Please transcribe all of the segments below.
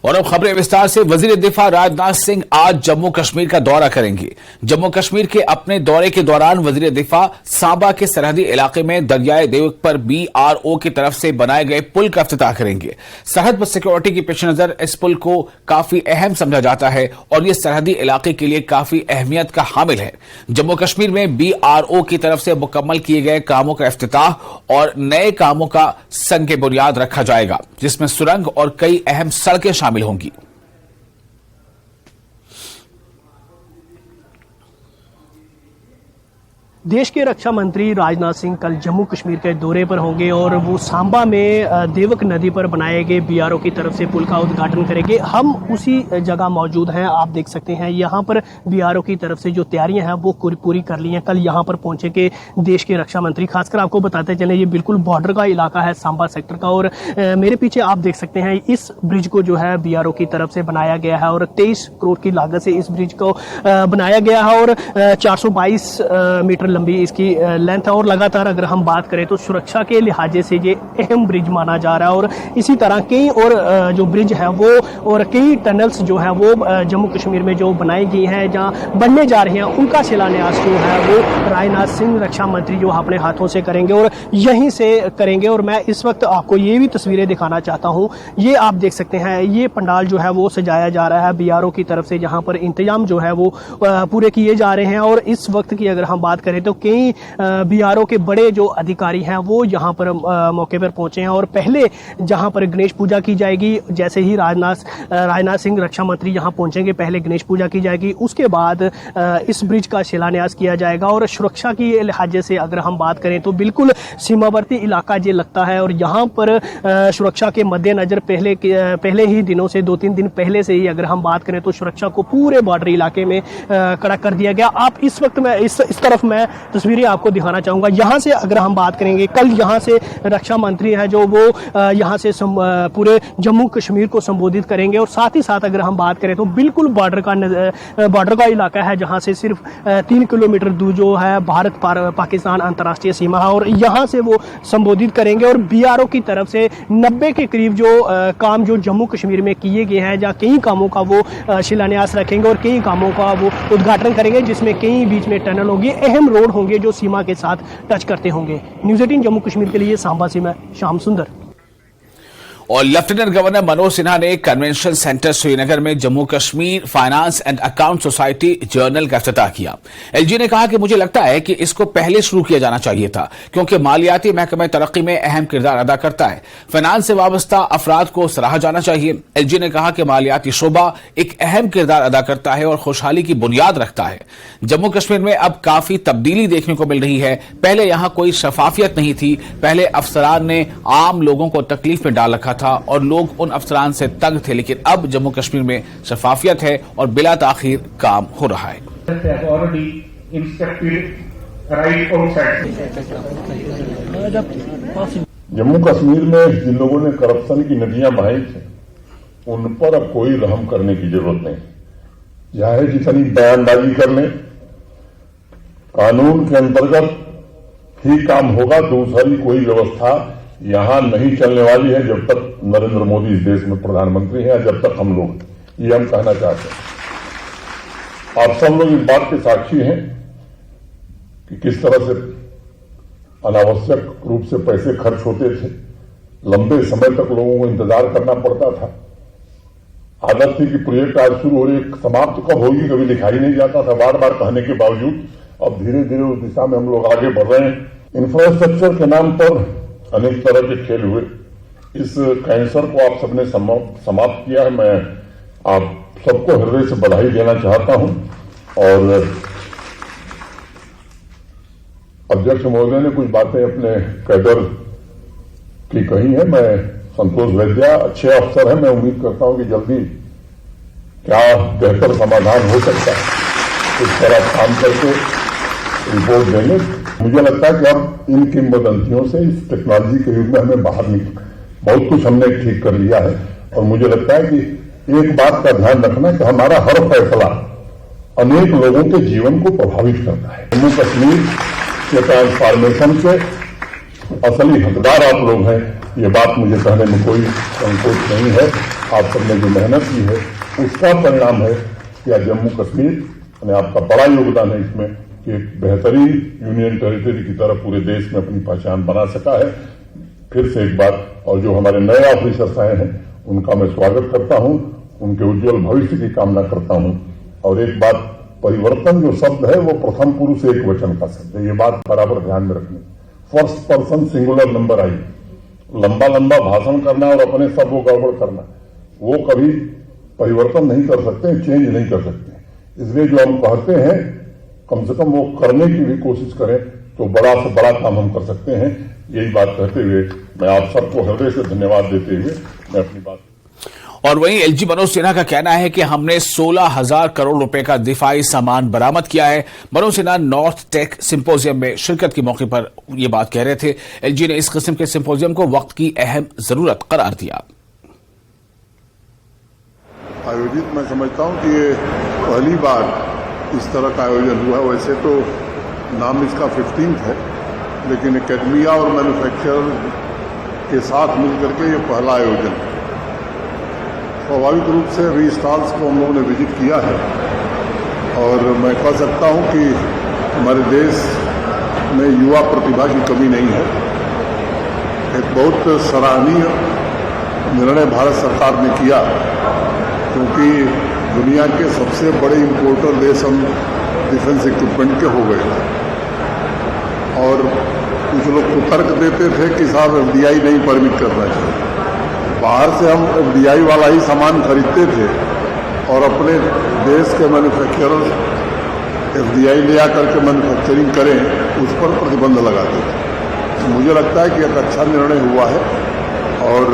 और अब खबरें विस्तार से। वजीर दिफा राजनाथ सिंह आज जम्मू कश्मीर का दौरा करेंगे। जम्मू कश्मीर के अपने दौरे के दौरान वजीर दिफा सांबा के सरहदी इलाके में दरियाए देवक पर BRO की तरफ से बनाए गए पुल का इफ्तिताह करेंगे। सरहद पर सिक्योरिटी के पेश नजर इस पुल को काफी अहम समझा जाता है और यह सरहदी इलाके के लिए काफी अहमियत का हामिल है। जम्मू कश्मीर में BRO की तरफ से मुकम्मल किए गए कामों का इफ्तिताह और नए कामों का संग बुनियाद रखा जाएगा, जिसमें सुरंग और कई अहम सड़कें शामिल होंगी। देश के रक्षा मंत्री राजनाथ सिंह कल जम्मू कश्मीर के दौरे पर होंगे और वो सांबा में देवक नदी पर बनाए गए BRO की तरफ से पुल का उद्घाटन करेंगे। हम उसी जगह मौजूद हैं, आप देख सकते हैं यहाँ पर BRO की तरफ से जो तैयारियां हैं वो पूरी कर ली हैं। कल यहाँ पर पहुंचे के देश के रक्षा मंत्री, खासकर आपको बताते चले ये बिल्कुल बॉर्डर का इलाका है सांबा सेक्टर का। और मेरे पीछे आप देख सकते हैं इस ब्रिज को जो है BRO की तरफ से बनाया गया है और 23 करोड़ की लागत से इस ब्रिज को बनाया गया है और 422 मीटर लंबी इसकी लेंथ है। और लगातार अगर हम बात करें तो सुरक्षा के लिहाजे से ये अहम ब्रिज माना जा रहा है। और इसी तरह कई और जो ब्रिज है वो और कई टनल्स जो है वो जम्मू कश्मीर में जो बनाई गई हैं, जहां बनने जा रही हैं, उनका शिलान्यास जो है वो राजनाथ सिंह रक्षा मंत्री जो अपने हाथों से करेंगे और यहीं से करेंगे। और मैं इस वक्त आपको ये भी तस्वीरें दिखाना चाहता हूँ। ये आप देख सकते हैं ये पंडाल जो है वो सजाया जा रहा है BRO की तरफ से, जहां पर इंतजाम जो है वो पूरे किए जा रहे हैं। और इस वक्त की अगर हम बात करें तो कई BRO के बड़े जो अधिकारी हैं वो यहाँ पर मौके पर पहुंचे हैं। और पहले जहाँ पर गणेश पूजा की जाएगी, जैसे ही राजनाथ सिंह रक्षा मंत्री यहाँ पहुंचेंगे पहले गणेश पूजा की जाएगी, उसके बाद इस ब्रिज का शिलान्यास किया जाएगा। और सुरक्षा की लिहाजे से अगर हम बात करें तो बिल्कुल सीमावर्ती इलाका ये लगता है और यहाँ पर सुरक्षा के मद्देनजर पहले ही दिनों से 2-3 दिन पहले से ही अगर हम बात करें तो सुरक्षा को पूरे बॉर्डर इलाके में कड़ा कर दिया गया। आप इस वक्त मैं इस तरफ मैं तस्वीरें आपको दिखाना चाहूंगा। यहाँ से अगर हम बात करेंगे, कल यहाँ से रक्षा मंत्री है जो वो यहाँ से पूरे जम्मू कश्मीर को संबोधित करेंगे। और साथ ही साथ अगर हम बात करें तो बिल्कुल बॉर्डर का इलाका है, जहाँ से सिर्फ 3 किलोमीटर दूर जो है भारत पाकिस्तान अंतर्राष्ट्रीय सीमा है और यहाँ से वो संबोधित करेंगे। और BRO की तरफ से 90 के करीब जो काम जो जम्मू कश्मीर में किए गए हैं, जहाँ कई कामों का वो शिलान्यास रखेंगे और कई कामों का वो उद्घाटन करेंगे, जिसमें कई बीच में टनल होगी, अहम रोड होंगे जो सीमा के साथ टच करते होंगे। न्यूज़ 18 जम्मू कश्मीर के लिए सांबा से मैं श्याम सुंदर। और लेफ्टिनेंट गवर्नर मनोज सिन्हा ने कन्वेंशन सेंटर श्रीनगर में Jammu Kashmir finance and account society journal का इफ्तिताह किया। LG ने कहा कि मुझे लगता है कि इसको पहले शुरू किया जाना चाहिए था, क्योंकि मालियाती महकमा तरक्की में अहम किरदार अदा करता है। फाइनेंस से वाबस्ता अफराद को सराहा जाना चाहिए। LG ने कहा कि मालियाती शोबा एक अहम किरदार अदा करता है और खुशहाली की बुनियाद रखता है। जम्मू कश्मीर में अब काफी तब्दीली देखने को मिल रही है। पहले यहां कोई शफाफियत नहीं थी। पहले अफसरान ने आम लोगों को तकलीफ में डाल रखा था और लोग उन अफसरान से तंग थे, लेकिन अब जम्मू कश्मीर में शफाफियत है और बिला ताखीर काम हो रहा है। जम्मू कश्मीर में जिन लोगों ने करप्शन की नदियां बहाई थी उन पर अब कोई रहम करने की जरूरत नहीं। चाहे जितनी बयानबाजी कर लें, कानून के अंतर्गत ही काम होगा। दूसरी कोई व्यवस्था यहां नहीं चलने वाली है जब तक नरेंद्र मोदी इस देश में प्रधानमंत्री हैं, जब तक हम लोग, ये हम कहना चाहते हैं। आप सब लोग इस बात के साक्षी हैं कि किस तरह से अनावश्यक रूप से पैसे खर्च होते थे। लंबे समय तक लोगों को इंतजार करना पड़ता था। आदत थी कि प्रोजेक्ट आज शुरू हो रही है, समाप्त कब होगी कभी दिखाई नहीं जाता था, बार बार कहने के बावजूद। अब धीरे धीरे उस दिशा में हम लोग आगे बढ़ रहे हैं। इंफ्रास्ट्रक्चर के नाम पर अनेक तरह के खेल हुए। इस कैंसर को आप सबने समाप्त किया है। मैं आप सबको हृदय से बधाई देना चाहता हूं। और अध्यक्ष महोदय ने कुछ बातें अपने कैडर की कही है। मैं संतोष वैद्या अच्छे अफसर हैं, मैं उम्मीद करता हूं कि जल्दी क्या बेहतर समाधान हो सकता है इस तरह काम करके रिपोर्ट देंगे। मुझे लगता है कि अब इन किंवदंतियों से इस टेक्नोलॉजी के युग में हमें बाहर बहुत कुछ हमने ठीक कर लिया है। और मुझे लगता है कि एक बात का ध्यान रखना कि हमारा हर फैसला अनेक लोगों के जीवन को प्रभावित करता है। जम्मू कश्मीर के ट्रांसफॉर्मेशन के असली हकदार आप लोग हैं, ये बात मुझे कहने में कोई संकोच नहीं है। आप सबने जो मेहनत की है उसका परिणाम है कि आज जम्मू कश्मीर यानी आपका बड़ा योगदान है इसमें कि एक बेहतरीन यूनियन टेरिटरी की तरह पूरे देश में अपनी पहचान बना सका है। फिर से एक बार, और जो हमारे नए ऑफिसर्स आए हैं उनका मैं स्वागत करता हूं, उनके उज्जवल भविष्य की कामना करता हूं। और एक बात, परिवर्तन जो शब्द है वो प्रथम पुरुष एक वचन का शब्द है, ये बात बराबर ध्यान में रखनी। फर्स्ट पर्सन सिंगुलर नंबर आई, लंबा लंबा भाषण करना और अपने सब वो गड़बड़ करना, वो कभी परिवर्तन नहीं कर सकते, चेंज नहीं कर सकते। इसलिए जो हम कहते हैं कम से कम वो करने की भी कोशिश करें तो बड़ा से बड़ा काम हम कर सकते हैं। यही बात कहते हुए मैं आप सबको हृदय से धन्यवाद देते हुए मैं अपनी बात। और वहीं एलजी मनोज सिन्हा का कहना है कि हमने 16,000 करोड़ रुपए का दिफाई सामान बरामद किया है। Manoj Sinha North Tech Symposium में शिरकत के मौके पर ये बात कह रहे थे। एलजी ने इस किस्म के सिंपोजियम को वक्त की अहम जरूरत करार दिया। आयोजित मैं समझता हूं कि ये पहली बार इस तरह का आयोजन हुआ। वैसे तो नाम इसका 15th है, लेकिन एकेडमिया और मैन्युफैक्चरर के साथ मिलकर के ये पहला आयोजन है। स्वाभाविक रूप से अभी स्टॉल्स को हम लोगों ने विजिट किया है और मैं कह सकता हूं कि हमारे देश में युवा प्रतिभा की कमी नहीं है। एक बहुत सराहनीय निर्णय भारत सरकार ने किया, क्योंकि दुनिया के सबसे बड़े इंपोर्टर देश हम डिफेंस इक्विपमेंट के हो गए और कुछ लोग को तर्क देते थे कि साहब एफडीआई नहीं परमिट करना चाहिए। बाहर से हम एफडीआई वाला ही सामान खरीदते थे और अपने देश के मैन्युफैक्चरर्स एफडीआई ले आकर के मैन्युफैक्चरिंग करें उस पर प्रतिबंध लगाते थे। मुझे लगता है कि एक अच्छा निर्णय हुआ है और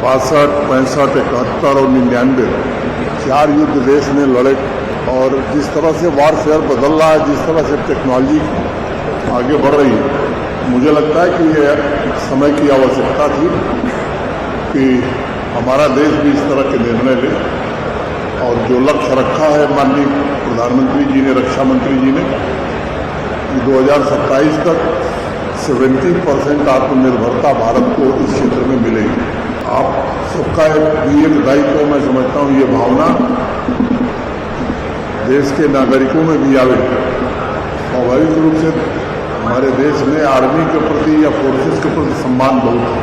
62, 65, 71 और 99 4 युद्ध देश ने लड़े और जिस तरह से वारफेयर बदल रहा है, जिस तरह से टेक्नोलॉजी आगे बढ़ रही है, मुझे लगता है कि ये समय की आवश्यकता थी कि हमारा देश भी इस तरह के निर्णय ले। और जो लक्ष्य रखा है माननीय प्रधानमंत्री जी ने, रक्षा मंत्री जी ने, कि 2027 तक 70% आत्मनिर्भरता भारत को इस क्षेत्र में मिलेगी। आप सबका भी एक दायित्व मैं समझता हूँ, ये भावना देश के नागरिकों में भी आवे। स्वाभाविक रूप से हमारे देश में आर्मी के प्रति या फोर्सेस के प्रति सम्मान बहुत है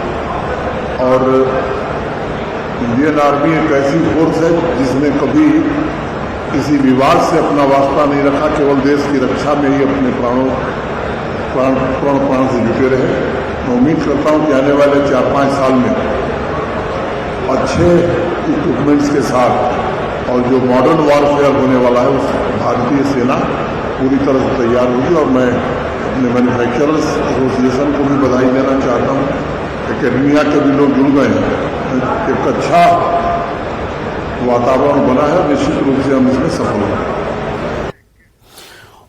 और इंडियन आर्मी एक ऐसी फोर्स है जिसने कभी किसी विवाद से अपना वास्ता नहीं रखा, केवल देश की रक्षा में ही अपने प्राण से जुटे रहे। मैं उम्मीद करता हूँ कि आने वाले 4-5 साल में अच्छे इक्विपमेंट्स के साथ और जो मॉडर्न वॉरफेयर होने वाला है उस भारतीय सेना पूरी तरह से तैयार होगी। और मैं अपने मैन्युफैक्चरर्स एसोसिएशन को भी बधाई देना चाहता हूँ। एकेडमिया के भी लोग जुड़ गए हैं, एक अच्छा वातावरण बना है, निश्चित रूप से हम इसमें सफल होंगे।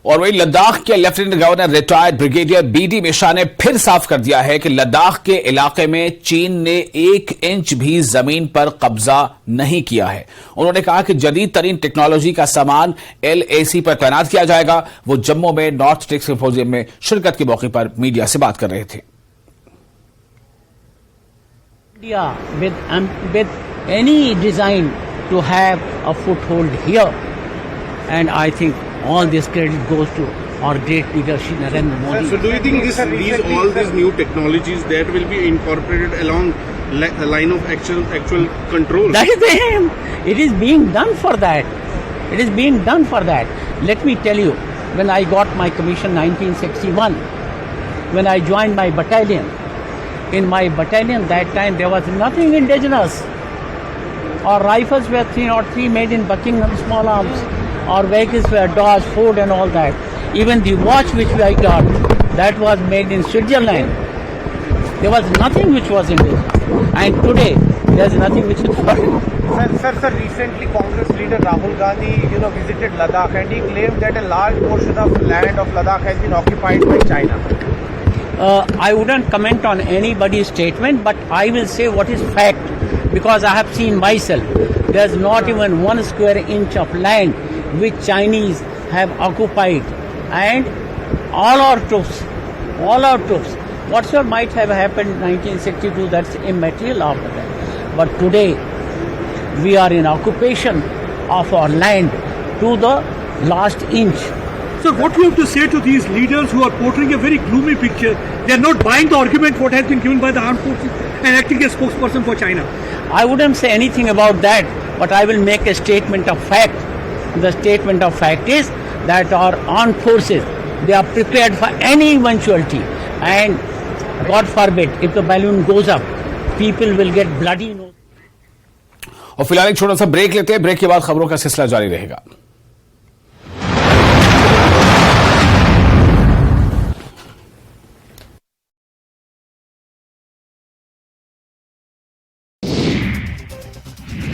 और वहीं लद्दाख के lieutenant governor retired brigadier BD Mishra ने फिर साफ कर दिया है कि लद्दाख के इलाके में चीन ने 1 इंच भी जमीन पर कब्जा नहीं किया है। उन्होंने कहा कि जदीद तरीन टेक्नोलॉजी का सामान LAC पर तैनात किया जाएगा। वो जम्मू में नॉर्थ टेक सिंपोजियम में शिरकत के मौके पर मीडिया से बात कर रहे थे। with any design to have a foothold here, and I think all this credit goes to our great leader Shri Narendra Modi. So do you think all these new technologies that will be incorporated along the line of actual control? That is the aim. It is being done for that. It is being done for that. Let me tell you, when I got my commission 1961, when I joined my battalion, in my battalion that time there was nothing indigenous. Our rifles were 303 made in Buckingham small arms. Our vehicles were Dodge, Ford and all that. Even the watch which I got, that was made in Switzerland. There was nothing which was indigenous. And today, there is nothing which is foreign. Sir, recently Congress leader Rahul Gandhi, visited Ladakh and he claimed that a large portion of land of Ladakh has been occupied by China. I wouldn't comment on anybody's statement, but I will say what is fact, because I have seen myself. There's not even 1 square inch of land which Chinese have occupied, and all our troops, whatsoever might have happened in 1962, that's immaterial after that. But today, we are in occupation of our land to the last inch. Sir, what do you have to say to these leaders who are portraying a very gloomy picture? They are not buying the argument what has been given by the armed forces and acting as spokesperson for China. I wouldn't say anything about that, but I will make a statement of fact. The statement of fact is that our armed forces, they are prepared for any eventuality, and God forbid, if the balloon goes up, people will get bloody nose. और फिलहाल एक छोटा सा break लेते हैं। Break के बाद खबरों का सिलसिला जारी रहेगा।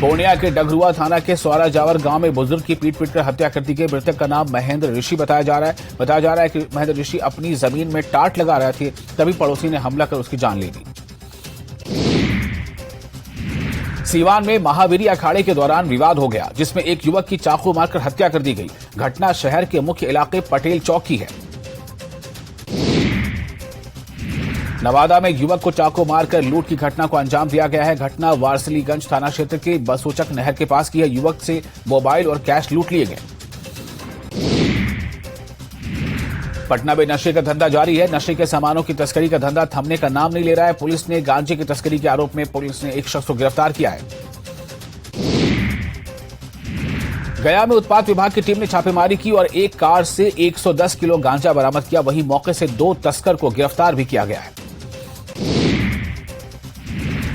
पूर्णिया के डगरुआ थाना के सौरा जावर गांव में बुजुर्ग की पीट पीटकर हत्या कर दी गई। मृतक का नाम महेंद्र ऋषि बताया जा रहा है कि महेंद्र ऋषि अपनी जमीन में टाट लगा रहे थे, तभी पड़ोसी ने हमला कर उसकी जान ले ली। सीवान में महावीरी अखाड़े के दौरान विवाद हो गया, जिसमें एक युवक की चाकू मारकर हत्या कर दी गई। घटना शहर के मुख्य इलाके पटेल चौक की है। नवादा में एक युवक को चाकू मारकर लूट की घटना को अंजाम दिया गया है। घटना वारसलीगंज थाना क्षेत्र के बसोचक नहर के पास की है। युवक से मोबाइल और कैश लूट लिए गए। पटना में नशे का धंधा जारी है। नशे के सामानों की तस्करी का धंधा थमने का नाम नहीं ले रहा है। पुलिस ने गांजे की तस्करी के आरोप में पुलिस ने एक शख्स को गिरफ्तार किया है। गया में उत्पाद विभाग की टीम ने छापेमारी की और एक कार से 110 किलो गांजा बरामद किया। वहीं मौके से 2 तस्कर को गिरफ्तार भी किया गया है।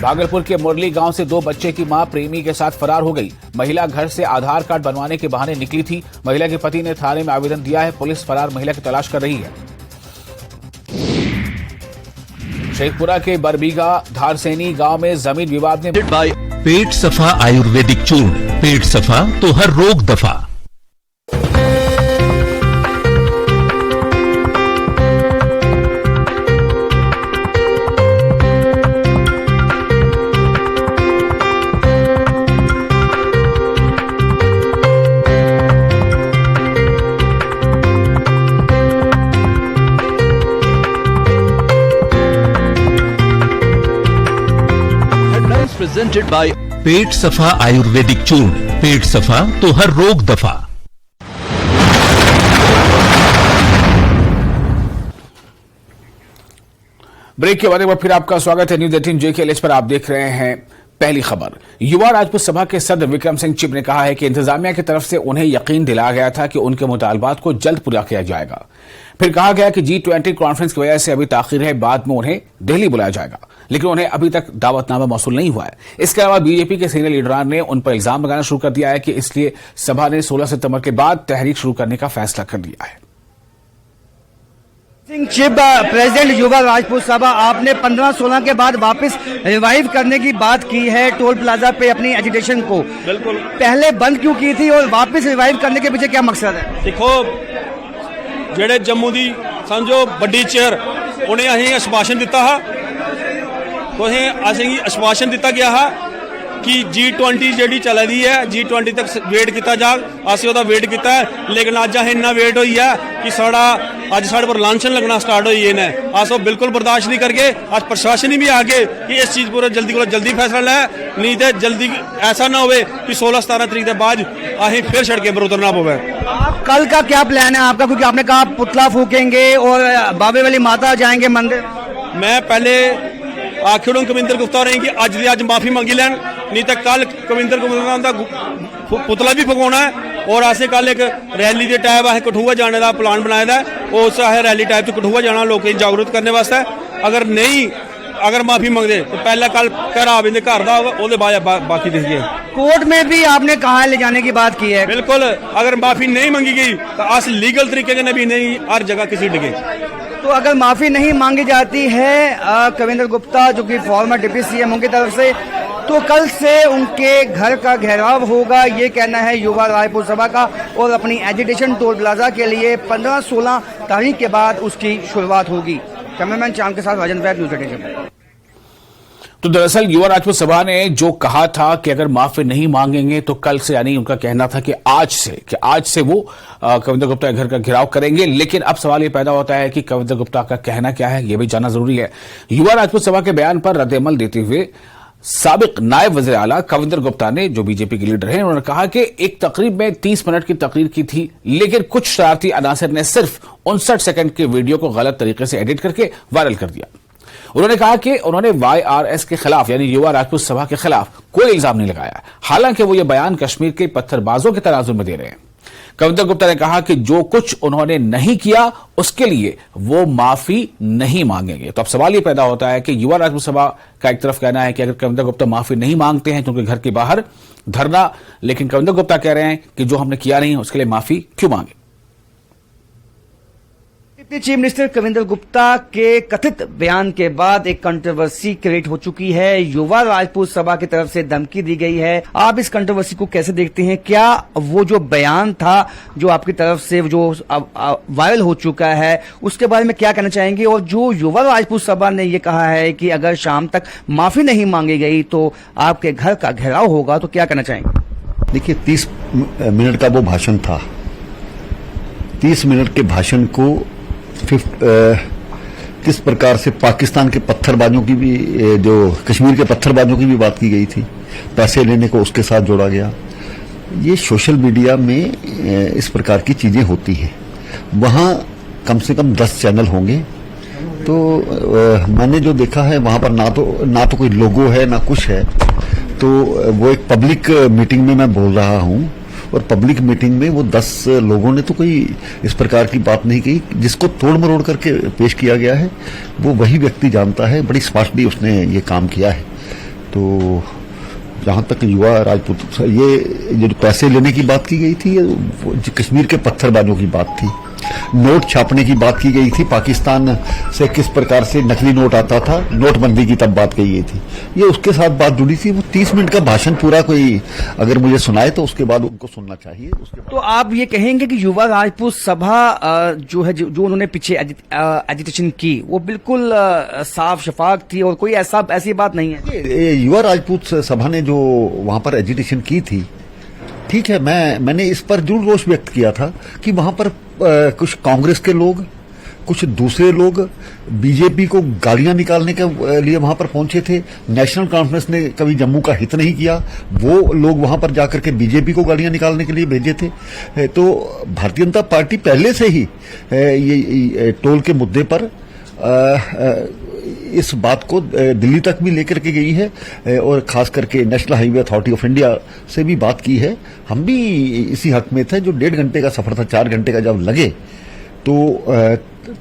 भागलपुर के मुरली गांव से 2 बच्चे की मां प्रेमी के साथ फरार हो गई। महिला घर से आधार कार्ड बनवाने के बहाने निकली थी। महिला के पति ने थाने में आवेदन दिया है। पुलिस फरार महिला की तलाश कर रही है। शेखपुरा के बरबीघा धारसेनी गांव में जमीन विवाद में पेट सफा आयुर्वेदिक चूर्ण, पेट सफा तो हर रोग दफा। Presented by पेट सफा आयुर्वेदिक चूर्ण, पेट सफा तो हर रोग दफा। ब्रेक के बाद एक बार फिर आपका स्वागत है। न्यूज 18 JKLH पर आप देख रहे हैं पहली खबर। युवा राजपूत सभा के सदस्य विक्रम सिंह चिब ने कहा है कि इंतजामिया की तरफ से उन्हें यकीन दिलाया गया था कि उनके मुतालबात को जल्द पूरा किया जाएगा। फिर कहा गया कि G20 कॉन्फ्रेंस की वजह से अभी ताखिर है, बाद में उन्हें दिल्ली बुलाया जाएगा, लेकिन उन्हें अभी तक दावतनामा मौसूल नहीं हुआ है। इसके अलावा बीजेपी के सीनियर लीडरान ने उन पर इल्जाम लगाना शुरू कर दिया है कि इसलिए सभा ने 16 सितंबर के बाद तहरीक शुरू करने का फैसला कर लिया है। सिंह चिब, प्रेसिडेंट युवा राजपूत सभा, आपने 15-16 के बाद वापस रिवाइव करने की बात की है टोल प्लाजा पे अपनी एजिटेशन को। बिल्कुल। पहले बंद क्यों की थी और वापस रिवाइव करने के पीछे क्या मकसद है? देखो, ਜਿਹੜੇ जम्मू ਦੀ समझो ਵੱਡੀ ਚੇਅਰ ਉਹਨੇ ਅਸੀਂ ਆਸ਼ਵਾਸਨ ਦਿੱਤਾ ਹੈ, ਅਸੀਂ ਆਸ਼ਵਾਸਨ ਦਿੱਤਾ ਗਿਆ ਹੈ कि G20 ਜਿਹੜੀ ਚੱਲਦੀ ਹੈ G20 ਤੱਕ ਵੇਟ ਕੀਤਾ ਜਾ। ਅਸੀਂ ਉਹਦਾ ਵੇਟ ਕੀਤਾ, ਲੇਕਿਨ ਅੱਜ ਅਸੀਂ ਇੰਨਾ ਵੇਟ ਹੋਈ ਹੈ ਕਿ ਅੱਜ ਸਾਡੇ ਪਰ ਲਾਂਛਨ लगना स्टार्ट ਹੋਈ ਨੇ। ਅਸੀਂ ਬਿਲਕੁਲ ਬਰਦਾਸ਼ਤ ਨਹੀਂ ਕਰਗੇ। ਅੱਜ ਪ੍ਰਸ਼ਾਸਨ ਹੀ ਵੀ ਆ ਕੇ ਕਿ ਇਸ ਚੀਜ਼ ਪਰ ਜਲਦੀ ਫੈਸਲਾ ਲੈ, ਨਹੀਂ ਤੇ ਜਲਦੀ ऐसा ना होवे कि 16-17 तरीक के बाद ਅਸੀਂ फिर सड़कें पर उतरना पवे। कल का क्या प्लान है आपका, क्योंकि आपने कहा पुतला फूकेंगे और बाबे वाली माता जाएंगे मंदिर? मैं पहले आखिर कविंदर गुप्ता रही कि अज माफी मंगी लैन, नहीं तो कल कविंदर गुप्ता का पुतला भी फगवाना है। और असें कल एक रैली के टाइप असें कठुआ जाने का प्लान बनाया है। उस असें रैली टाइप तो कठुआ जाना लोगों की जागरूक करने वास्ते। अगर माफी मंगते तो पहले कल घर आवेंगे घर का, वो बाकी देखिए। कोर्ट में भी आपने कहा ले जाने की बात की है। बिल्कुल, अगर माफी नहीं मंगी गई तो अस लीगल तरीके से भी नहीं हर जगह किसी डिगे। तो अगर माफी नहीं मांगी जाती है कविंदर गुप्ता जो कि फॉर्मर डिप्टी CM उनकी तरफ से, तो कल से उनके घर का घेराव होगा, ये कहना है युवा राजपूत सभा का। और अपनी एजिटेशन टोल प्लाजा के लिए 15-16 तारीख के बाद उसकी शुरुआत होगी। कैमरामैन चांद के साथ राजन वैद, न्यूज़ 18। तो दरअसल युवा राजपूत सभा ने जो कहा था कि अगर माफी नहीं मांगेंगे तो कल से, यानी उनका कहना था कि आज से वो कविंदर गुप्ता के घर का घेराव करेंगे। लेकिन अब सवाल ये पैदा होता है कि कविंदर गुप्ता का कहना क्या है, ये भी जानना जरूरी है। युवा राजपूत सभा के बयान पर रद्देअमल देते हुए साबिक नायब वज़ीर आला कविंदर गुप्ता ने, जो बीजेपी के लीडर हैं, उन्होंने कहा कि एक तकरीब में 30 मिनट की तकरीर की थी, लेकिन कुछ शरारती अनासर ने सिर्फ 59 सेकंड के वीडियो को गलत तरीके से एडिट करके वायरल कर दिया। उन्होंने कहा कि उन्होंने YRS के खिलाफ यानी युवा राजपूत सभा के खिलाफ कोई इल्जाम नहीं लगाया, हालांकि वो ये बयान कश्मीर के पत्थरबाजों के तराजू में दे रहे हैं। कविंदर गुप्ता ने कहा कि जो कुछ उन्होंने नहीं किया उसके लिए वो माफी नहीं मांगेंगे। तो अब सवाल ये पैदा होता है कि युवा राजपूत सभा का एक तरफ कहना है कि अगर कविंदर गुप्ता माफी नहीं मांगते हैं क्योंकि घर के बाहर धरना, लेकिन कविंदर गुप्ता कह रहे हैं कि जो हमने किया नहीं उसके लिए माफी क्यों मांगे। Deputy chief minister Kavinder Gupta के कथित बयान के बाद एक कंट्रोवर्सी क्रिएट हो चुकी है। युवा राजपूत सभा की तरफ से धमकी दी गई है। आप इस कंट्रोवर्सी को कैसे देखते हैं? क्या वो जो बयान था जो आपकी तरफ से जो वायरल हो चुका है उसके बारे में क्या कहना चाहेंगे? और जो युवा राजपूत सभा ने ये कहा है कि अगर शाम तक माफी नहीं मांगी गई तो आपके घर का घेराव होगा, तो क्या कहना चाहेंगे? देखिए, 30 मिनट का वो भाषण था। 30 मिनट के भाषण को किस प्रकार से पाकिस्तान के पत्थरबाजों की भी, जो कश्मीर के पत्थरबाजों की भी बात की गई थी, पैसे लेने को उसके साथ जोड़ा गया। ये सोशल मीडिया में इस प्रकार की चीजें होती हैं। वहां कम से कम 10 चैनल होंगे। तो मैंने जो देखा है वहां पर ना तो कोई लोगो है ना कुछ है। तो वो एक पब्लिक मीटिंग में मैं बोल रहा हूं, और पब्लिक मीटिंग में वो 10 लोगों ने तो कोई इस प्रकार की बात नहीं कही। जिसको तोड़ मरोड़ करके पेश किया गया है वो वही व्यक्ति जानता है, बड़ी स्मार्टली उसने ये काम किया है। तो जहां तक युवा राजपूत, ये जो पैसे लेने की बात की गई थी, ये कश्मीर के पत्थरबाजों की बात थी। नोट छापने की बात की गई थी, पाकिस्तान से किस प्रकार से नकली नोट आता था, नोटबंदी की तब बात कही गई थी। ये उसके साथ बात जुड़ी थी। वो 30 मिनट का भाषण पूरा कोई अगर मुझे सुनाए तो उसके बाद उनको सुनना चाहिए। तो आप ये कहेंगे कि युवा राजपूत सभा जो है, जो उन्होंने पीछे एजिटेशन की, वो बिल्कुल साफ शफाफ थी और कोई ऐसी बात नहीं है? युवा राजपूत सभा ने जो वहां पर एजिटेशन की थी, ठीक है, मैंने इस पर जरूर रोष व्यक्त किया था कि वहां पर कुछ कांग्रेस के लोग, कुछ दूसरे लोग बीजेपी को गालियां निकालने के लिए वहां पर पहुंचे थे। नेशनल कॉन्फ्रेंस ने कभी जम्मू का हित नहीं किया, वो लोग वहां पर जाकर के बीजेपी को गालियां निकालने के लिए भेजे थे। तो भारतीय जनता पार्टी पहले से ही ये टोल के मुद्दे पर इस बात को दिल्ली तक भी लेकर के गई है, और खास करके national highway authority of India से भी बात की है। हम भी इसी हक में थे। जो 1.5 घंटे का सफर था, 4 घंटे का जब लगे तो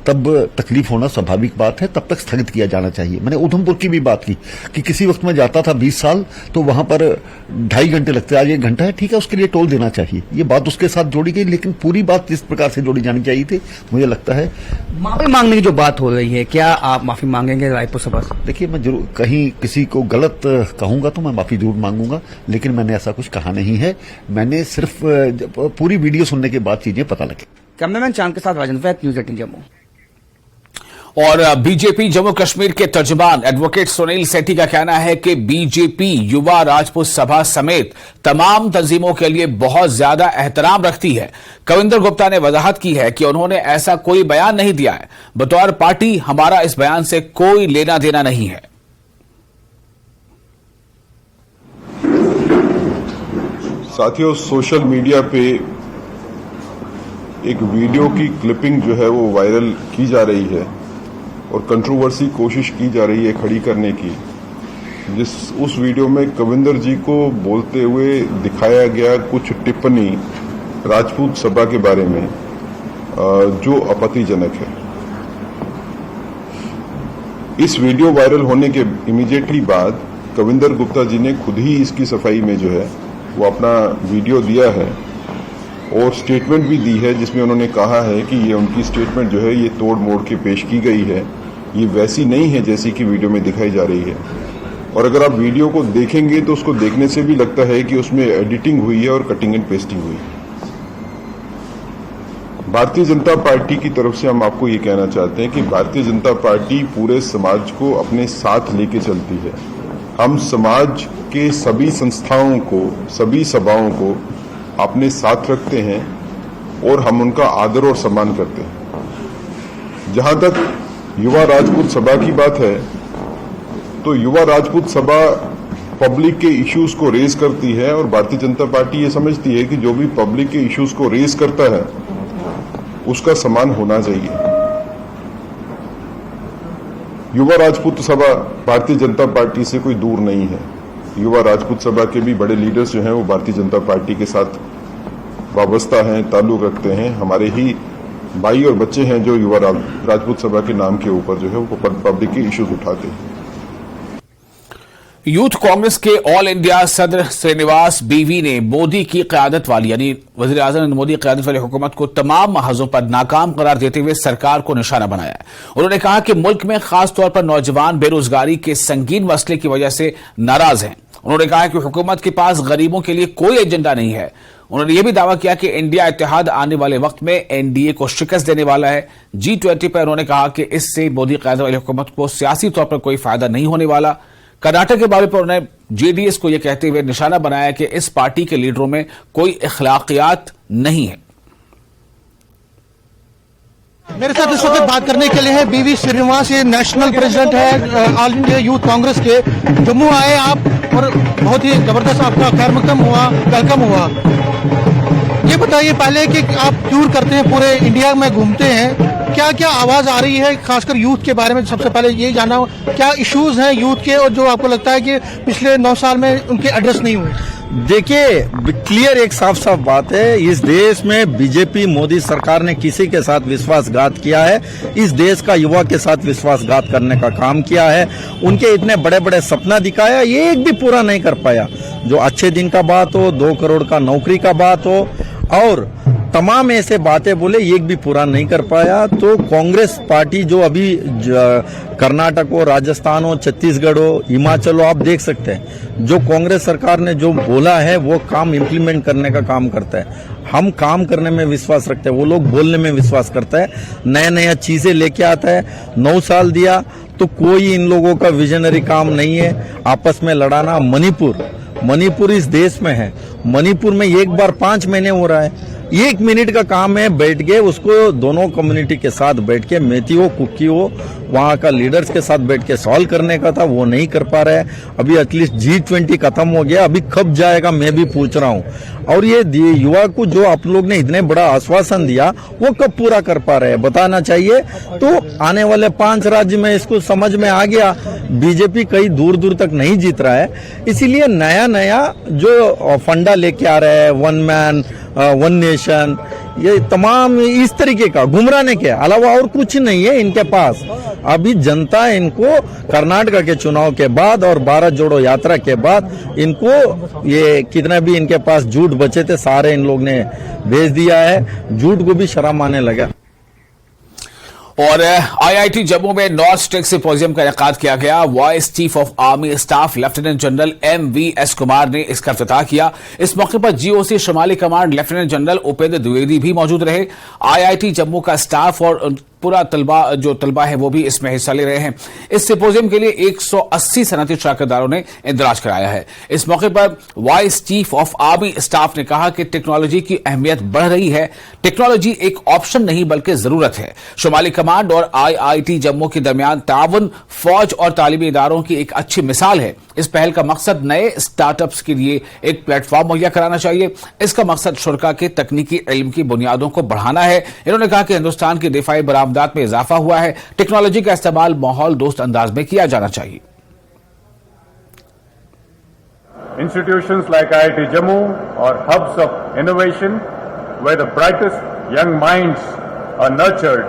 तब तकलीफ होना स्वाभाविक बात है, तब तक स्थगित किया जाना चाहिए। मैंने उधमपुर की भी बात की कि किसी वक्त में जाता था 20 साल तो वहां पर 2.5 घंटे लगते, आज 1 घंटा है, ठीक है, उसके लिए टोल देना चाहिए। ये बात उसके साथ जोड़ी गई, लेकिन पूरी बात जिस प्रकार से जोड़ी जानी चाहिए थी, मुझे लगता है। माफी मांगने की जो बात हो रही है, क्या आप माफी मांगेंगे रायपुर सभा से? देखिए, मैं जरूर कहीं किसी को गलत कहूंगा तो मैं माफी जरूर मांगूंगा, लेकिन मैंने ऐसा कुछ कहा नहीं है। मैंने सिर्फ पूरी वीडियो सुनने के बाद चीजें पता लगी। कैमरामैन चांद के साथ राजन फैत, न्यूज़ 18 जम्मू। और बीजेपी जम्मू कश्मीर के तर्जुमान एडवोकेट सुनील सेठी का कहना है कि बीजेपी युवा राजपूत सभा समेत तमाम तंजीमों के लिए बहुत ज्यादा एहतराम रखती है। कविंदर गुप्ता ने वजाहत की है कि उन्होंने ऐसा कोई बयान नहीं दिया है। बतौर पार्टी हमारा इस बयान से कोई लेना देना नहीं है। साथियों, सोशल मीडिया पे एक वीडियो की क्लिपिंग जो है वो वायरल की जा रही है और कंट्रोवर्सी कोशिश की जा रही है खड़ी करने की। उस वीडियो में कविंदर जी को बोलते हुए दिखाया गया कुछ टिप्पणी राजपूत सभा के बारे में जो आपत्तिजनक है। इस वीडियो वायरल होने के इमीडिएटली बाद कविंदर गुप्ता जी ने खुद ही इसकी सफाई में जो है वो अपना वीडियो दिया है और स्टेटमेंट भी दी है, जिसमें उन्होंने कहा है कि ये उनकी स्टेटमेंट जो है ये तोड़ मोड़ के पेश की गई है, ये वैसी नहीं है जैसी कि वीडियो में दिखाई जा रही है। और अगर आप वीडियो को देखेंगे तो उसको देखने से भी लगता है कि उसमें एडिटिंग हुई है और कटिंग एंड पेस्टिंग हुई है। भारतीय जनता पार्टी की तरफ से हम आपको ये कहना चाहते हैं कि भारतीय जनता पार्टी पूरे समाज को अपने साथ लेके चलती है। हम समाज के सभी संस्थाओं को, सभी सभाओं को अपने साथ रखते हैं और हम उनका आदर और सम्मान करते हैं। जहां तक युवा राजपूत सभा की बात है तो युवा राजपूत सभा पब्लिक के इश्यूज को रेज करती है और भारतीय जनता पार्टी ये समझती है कि जो भी पब्लिक के इश्यूज को रेज करता है उसका सम्मान होना चाहिए। युवा राजपूत सभा भारतीय जनता पार्टी से कोई दूर नहीं है। युवा राजपूत सभा के भी बड़े लीडर्स जो हैं वो भारतीय जनता पार्टी के साथ वाबस्ता हैं, ताल्लुक रखते हैं। हमारे ही भाई और बच्चे हैं जो युवा राजपूत सभा के नाम के ऊपर जो है वो पब्लिक के इश्यूज उठाते हैं। यूथ कांग्रेस के ऑल इंडिया सदर श्रीनिवास बीवी ने मोदी की क़यादत वाली यानी वज़ीर आज़म नरेंद्र मोदी की क़यादत वाली हुकूमत को तमाम महाजों पर नाकाम करार देते हुए सरकार को निशाना बनाया है। उन्होंने कहा कि मुल्क में खासतौर पर नौजवान बेरोजगारी के संगीन मसले की वजह से नाराज हैं। उन्होंने कहा कि हुकूमत के पास गरीबों के लिए कोई एजेंडा नहीं है। उन्होंने यह भी दावा किया कि इंडिया इत्तेहाद आने वाले वक्त में एनडीए को शिकस्त देने वाला है। G20 पर उन्होंने कहा कि इससे मोदी क़यादत वाली हुकूमत को सियासी तौर पर कोई फायदा नहीं होने वाला। कर्नाटक के बारे पर उन्होंने जेडीएस को यह कहते हुए निशाना बनाया कि इस पार्टी के लीडरों में कोई अखलाकियात नहीं है। मेरे साथ इस वक्त बात करने के लिए है बीवी श्रीनिवास, ये नेशनल प्रेसिडेंट है ऑल इंडिया यूथ कांग्रेस के। जम्मू आए आप और बहुत ही जबरदस्त आपका खैर मकदम हुआ, वेलकम हुआ। ये बताइए पहले कि आप टूर करते हैं, पूरे इंडिया में घूमते हैं, क्या क्या आवाज आ रही है खासकर यूथ के बारे में? सबसे पहले ये जानना हो क्या इश्यूज हैं यूथ के और जो आपको लगता है कि पिछले 9 साल में उनके एड्रेस नहीं हुए? देखिए, क्लियर एक साफ साफ बात है, इस देश में बीजेपी मोदी सरकार ने किसी के साथ विश्वासघात किया है। इस देश का युवा के साथ विश्वासघात करने का काम किया है। उनके इतने बड़े बड़े सपना दिखाया, ये एक भी पूरा नहीं कर पाया। जो अच्छे दिन का बात हो, 2 करोड़ का नौकरी का बात हो और तमाम ऐसे बातें बोले, एक भी पूरा नहीं कर पाया। तो कांग्रेस पार्टी जो अभी कर्नाटक हो, राजस्थान हो, छत्तीसगढ़ हो, हिमाचल हो, आप देख सकते हैं जो कांग्रेस सरकार ने जो बोला है वो काम इम्प्लीमेंट करने का काम करता है। हम काम करने में विश्वास रखते हैं, वो लोग बोलने में विश्वास करता है, नया नया चीजें लेके आता है। 9 साल दिया तो कोई इन लोगों का विजनरी काम नहीं है। आपस में लड़ाना, मणिपुर इस देश में है। मणिपुर में एक बार 5 महीने हो रहा है। 1 मिनट का काम है, बैठ के उसको दोनों कम्युनिटी के साथ बैठ के, मेती हो, कुकी हो, वहां का लीडर्स के साथ बैठ के सॉल्व करने का था, वो नहीं कर पा रहे हैं। अभी एटलीस्ट G20 खत्म हो गया, अभी कब जाएगा मैं भी पूछ रहा हूं। और ये युवा को जो आप लोग ने इतने बड़ा आश्वासन दिया वो कब पूरा कर पा रहे हैं बताना चाहिए। तो आने वाले 5 राज्य में इसको समझ में आ गया, बीजेपी कहीं दूर दूर तक नहीं जीत रहा है। इसीलिए नया नया जो फंडा लेके आ रहे हैं, 1 मैन 1 नेशन, ये तमाम इस तरीके का गुमराने के अलावा और कुछ नहीं है इनके पास। अभी जनता इनको कर्नाटक के चुनाव के बाद और भारत जोड़ो यात्रा के बाद इनको ये कितना भी इनके पास झूठ बचे थे सारे इन लोग ने भेज दिया है। झूठ को भी शर्म आने लगा। और आईआईटी जम्मू में नॉर्थ टेक सिंपोजियम का इनेकाद किया गया। Vice chief of army staff lieutenant general MVS Kumar ने इसका इफ्तिताह किया। इस मौके पर GOC शुमाली command lieutenant general Upendra Dwivedi भी मौजूद रहे। आईआईटी जम्मू का स्टाफ और पूरा तलबा है वो भी इसमें हिस्सा ले रहे हैं। इस सिंपोजियम के लिए 180 सनती शराकतदारों ने इंदराज कराया है। इस मौके पर vice chief of army staff ने कहा कि टेक्नोलॉजी की अहमियत बढ़ रही है। टेक्नोलॉजी एक ऑप्शन नहीं बल्कि जरूरत है। शुमाली कमांड और IIT जम्मू के दरमियान ताउन फौज और तालीमी इदारों की एक अच्छी मिसाल है। इस पहल का मकसद नए स्टार्टअप्स के लिए एक प्लेटफॉर्म मुहैया कराना चाहिए। इसका मकसद शुरा के तकनीकी इल्म की बुनियादों को बढ़ाना है। इन्होंने कहा कि हिंदुस्तान की दिफाई बरामदात में इजाफा हुआ है। टेक्नोलॉजी का इस्तेमाल माहौल दोस्त अंदाज में किया जाना चाहिए। Institutions like IIT Jammu are hubs of innovation where the brightest young minds are nurtured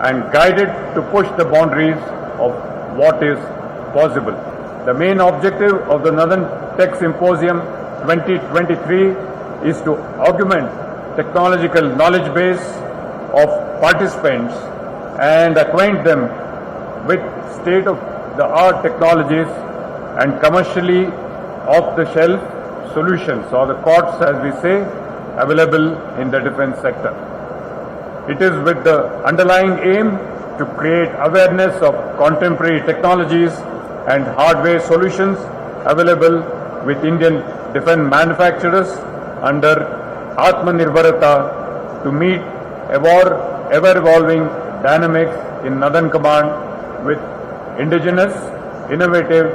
and guided to push the boundaries of what is possible. The main objective of the Northern Tech Symposium 2023 is to augment technological knowledge base of participants and acquaint them with state-of-the-art technologies and commercially off-the-shelf solutions, or the COTS as we say, available in the defense sector. It is with the underlying aim to create awareness of contemporary technologies and hardware solutions available with Indian defense manufacturers under Atmanirbharata to meet ever-evolving dynamics in Northern Command with indigenous, innovative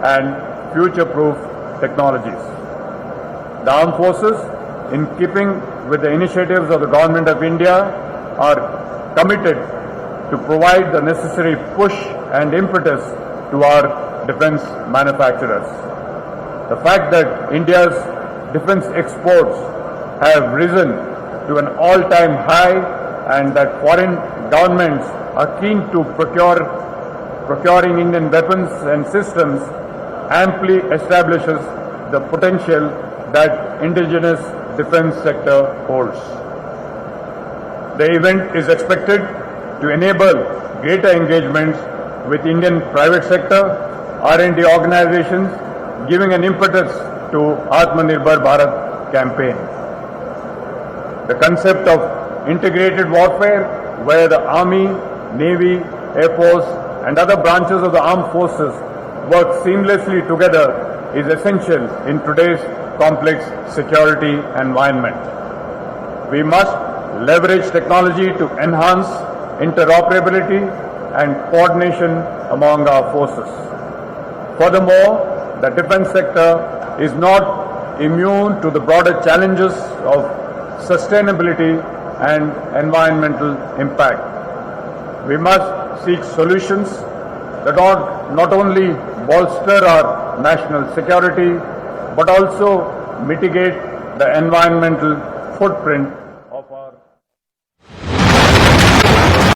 and future-proof technologies. The armed forces, in keeping with the initiatives of the Government of India, are committed to provide the necessary push and impetus to our defense manufacturers. The fact that India's defense exports have risen to an all-time high and that foreign governments are keen to procuring Indian weapons and systems amply establishes the potential that indigenous defense sector holds. The event is expected to enable greater engagements with Indian private sector, R&D organizations, giving an impetus to Atmanirbhar Bharat campaign. The concept of integrated warfare, where the Army, Navy, Air Force and other branches of the armed forces work seamlessly together, is essential in today's complex security environment. We must leverage technology to enhance interoperability and coordination among our forces. Furthermore, the defense sector is not immune to the broader challenges of sustainability and environmental impact. We must seek solutions that not only bolster our national security but also mitigate the environmental footprint